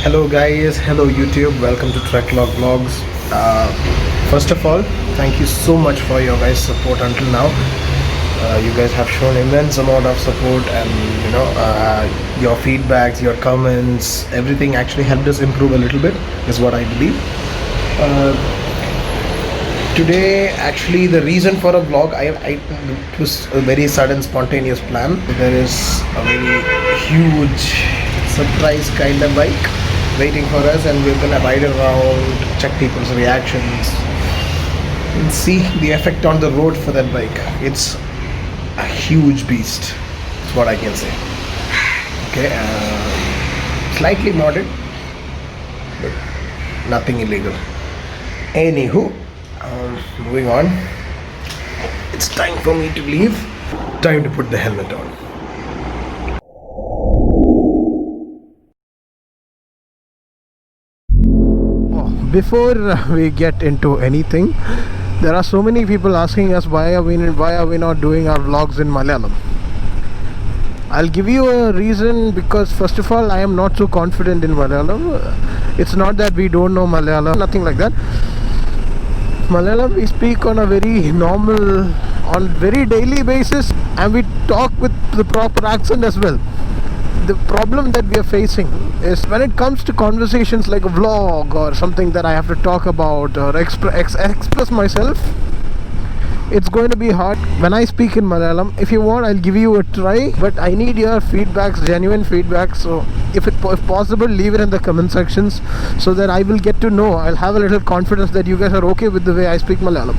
Hello guys, hello YouTube, welcome to Treklog Vlogs. First of all, thank you so much for your guys' support until now. You guys have shown immense amount of support, and your feedbacks, your comments, everything actually helped us improve a little bit, is what I believe. Today, actually, the reason for a vlog, it was a very sudden, spontaneous plan. There is a very huge surprise kind of bike waiting for us, and we're gonna ride around, check people's reactions, and see the effect on the road for that bike. It's a huge beast, that's what I can say. Okay, slightly modded, but nothing illegal. Anywho, moving on. It's time for me to leave. Time to put the helmet on. Before we get into anything, there are so many people asking us why are we not doing our vlogs in Malayalam. I'll give you a reason, because first of all, I am not so confident in Malayalam. It's not that we don't know Malayalam, nothing like that. Malayalam we speak on a very normal, on very daily basis, and we talk with the proper accent as well. The problem that we are facing is when it comes to conversations like a vlog or something that I have to talk about or express myself, it's going to be hard when I speak in Malayalam. If you want, I'll give you a try, but I need your feedbacks, genuine feedback. So if possible, leave it in the comment sections so that I will get to know. I'll have a little confidence that you guys are okay with the way I speak Malayalam.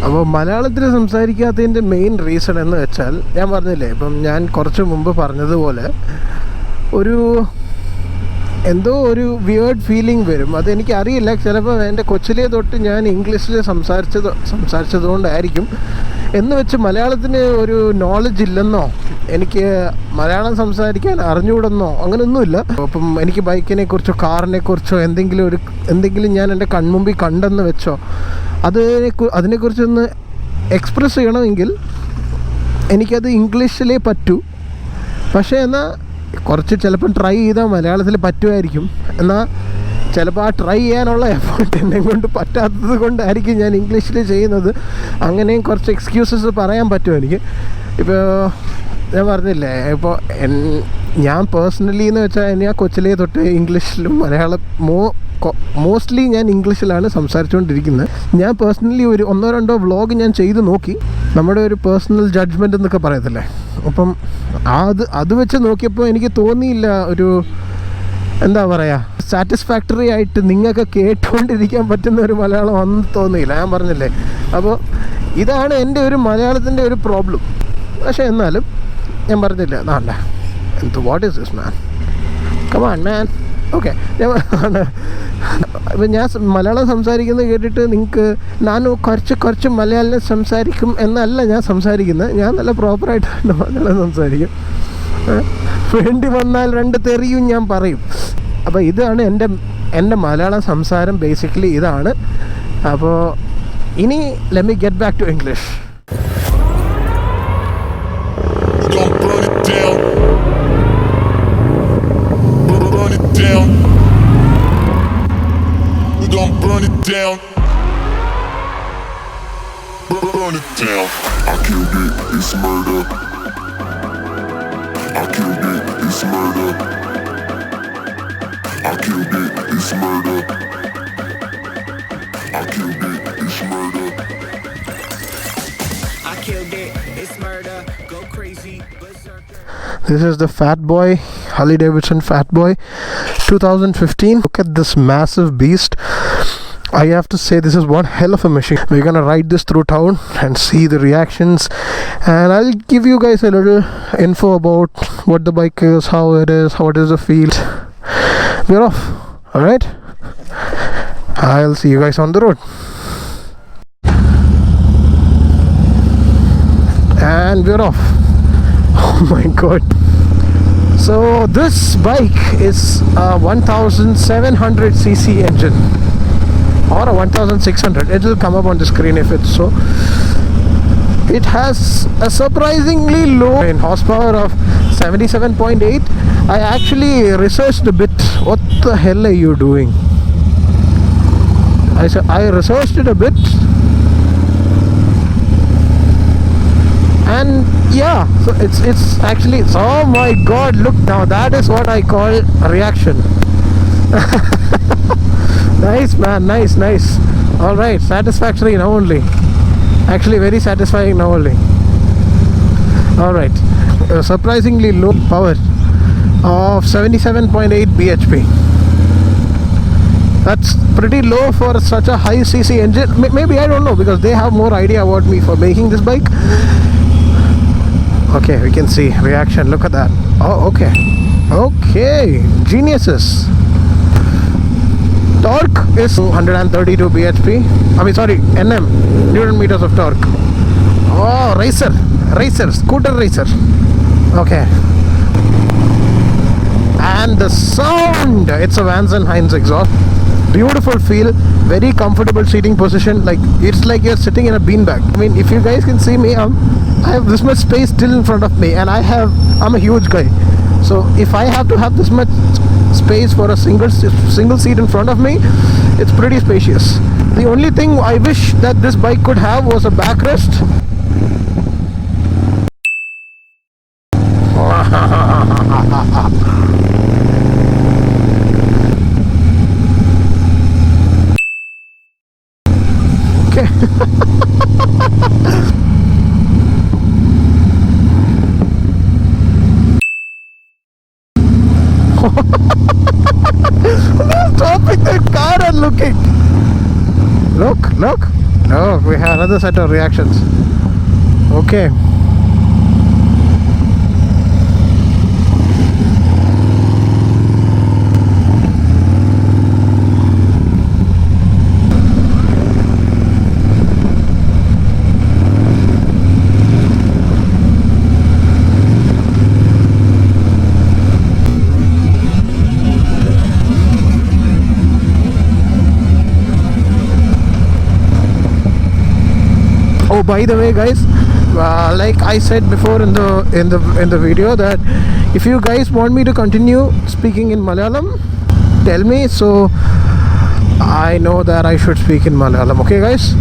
അപ്പോൾ മലയാളത്തിൽ സംസാരിക്കാത്തതിൻ്റെ main reason എന്ന് വെച്ചാൽ, ഞാൻ പറഞ്ഞില്ലേ, ഇപ്പം ഞാൻ കുറച്ച് മുമ്പ് പറഞ്ഞതുപോലെ എന്തോ ഒരു വിയേർഡ് ഫീലിംഗ് വരും. അതെനിക്കറിയില്ല, ചിലപ്പോൾ എൻ്റെ കൊച്ചിലേ തൊട്ട് ഞാൻ ഇംഗ്ലീഷിൽ സംസാരിച്ചതുകൊണ്ടായിരിക്കും. എന്ന് വെച്ച് മലയാളത്തിന് ഒരു നോളജ് ഇല്ലെന്നോ എനിക്ക് മലയാളം സംസാരിക്കാൻ അറിഞ്ഞുകൂടെന്നോ അങ്ങനെയൊന്നുമില്ല. അപ്പം എനിക്ക് ബൈക്കിനെ കുറിച്ചോ കാറിനെ കുറിച്ചോ എന്തെങ്കിലും ഞാൻ എൻ്റെ കൺമുമ്പിൽ കണ്ടെന്ന് വെച്ചോ അതിനെക്കുറിച്ചൊന്ന് എക്സ്പ്രസ് ചെയ്യണമെങ്കിൽ എനിക്കത് ഇംഗ്ലീഷിലേ പറ്റൂ. പക്ഷേ എന്നാൽ കുറച്ച് ചിലപ്പം ട്രൈ ചെയ്താൽ മലയാളത്തിൽ പറ്റുമായിരിക്കും. എന്നാൽ ചിലപ്പോൾ ആ ട്രൈ ചെയ്യാനുള്ള എഫേർട്ട് എന്നെ കൊണ്ട് പറ്റാത്തത് കൊണ്ടായിരിക്കും ഞാൻ ഇംഗ്ലീഷിൽ ചെയ്യുന്നത്. അങ്ങനെയും കുറച്ച് എക്സ്ക്യൂസസ് പറയാൻ പറ്റും എനിക്ക്. ഇപ്പോൾ ഞാൻ പറഞ്ഞില്ലേ, ഇപ്പോൾ ഞാൻ പേഴ്സണലി എന്ന് വെച്ചാൽ ഞാൻ കൊച്ചിലേ തൊട്ട് ഇംഗ്ലീഷിലും മലയാളം മോസ്റ്റ്ലി ഞാൻ ഇംഗ്ലീഷിലാണ് സംസാരിച്ചുകൊണ്ടിരിക്കുന്നത്. ഞാൻ പേഴ്സണലി ഒരു 1-2 വ്ളോഗ് ഞാൻ ചെയ്ത് നോക്കി, നമ്മുടെ ഒരു പേഴ്സണൽ ജഡ്ജ്മെൻ്റ് എന്നൊക്കെ പറയത്തില്ലേ. അപ്പം അത് വെച്ച് നോക്കിയപ്പോൾ എനിക്ക് തോന്നിയില്ല, ഒരു എന്താ പറയുക, സാറ്റിസ്ഫാക്ടറി ആയിട്ട് നിങ്ങൾക്ക് കേട്ടുകൊണ്ടിരിക്കാൻ പറ്റുന്ന ഒരു മലയാളം ഒന്നും തോന്നിയില്ല. ഞാൻ പറഞ്ഞില്ലേ, അപ്പോൾ ഇതാണ് എൻ്റെ ഒരു മലയാളത്തിൻ്റെ ഒരു പ്രോബ്ലം. പക്ഷേ എന്നാലും ഞാൻ പറഞ്ഞില്ല, what is this man, come on man. Okay, ഇപ്പം ഞാൻ മലയാളം സംസാരിക്കുന്നത് കേട്ടിട്ട് നിങ്ങൾക്ക് ഞാൻ കുറച്ച് മലയാളം സംസാരിക്കും എന്നല്ല ഞാൻ സംസാരിക്കുന്നത്. ഞാൻ നല്ല പ്രോപ്പറായിട്ട് മലയാളം സംസാരിക്കും. വേണ്ടി വന്നാൽ 2 തെറിയും ഞാൻ പറയും. അപ്പോൾ ഇതാണ് എൻ്റെ മലയാളം സംസാരം, ബേസിക്കലി ഇതാണ്. അപ്പോൾ ഇനി let me get back to English. Burn it down. Burn it down. I killed it, it's murder. I killed it, it's murder. I killed it, it's murder. I killed it, it's murder. I killed it, it's murder. Go crazy, berserker. This is the Fat Boy, Harley Davidson Fat Boy 2015. Look at this massive beast. I have to say, this is one hell of a machine. We're gonna ride this through town and see the reactions, and I'll give you guys a little info about what the bike is, how it is the feel. We're off. Alright, I'll see you guys on the road. And we're off. Oh my god. So this bike is a 1700cc engine or a 1600. It will come up on the screen if it's so. It has a surprisingly low horsepower of 77.8. I actually researched a bit. What the hell are you doing? I researched it a bit, and yeah, so it's actually, oh my god, look, now that is what I call a reaction. Nice man, nice. All right, satisfactory now only. Actually very satisfying now only. All right, surprisingly low power of 77.8 bhp. That's pretty low for such a high cc engine. Maybe, I don't know, because they have more idea about me for making this bike. Okay, we can see reaction. Look at that. Oh, okay, geniuses. Torque is 132 bhp. I mean, sorry, Nm, Newton meters of torque. Oh, scooter racer. Okay. And the sound, it's a Vans & Hines exhaust. Beautiful feel, very comfortable seating position. Like, it's like you're sitting in a beanbag. I mean, if you guys can see me, I have this much space still in front of me, and I'm a huge guy. So if I have to have this much space for a single seat in front of me, it's pretty spacious. The only thing I wish that this bike could have was a backrest. Okay. Stopping the car and looking. Look, we have another set of reactions. Okay. Oh, by the way, guys, like I said before in the video, that if you guys want me to continue speaking in Malayalam, tell me, so I know that I should speak in Malayalam. Okay, guys,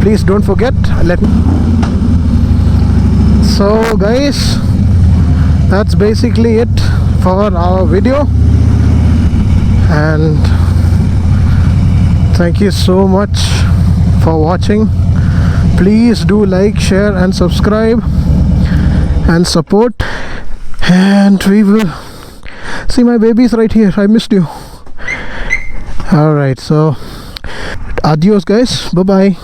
please don't forget. Let me. So, guys, that's basically it for our video, and thank you so much for watching. Please do like, share and subscribe and support, and we will see my babies right here. I missed you. All right, so adios guys, bye bye.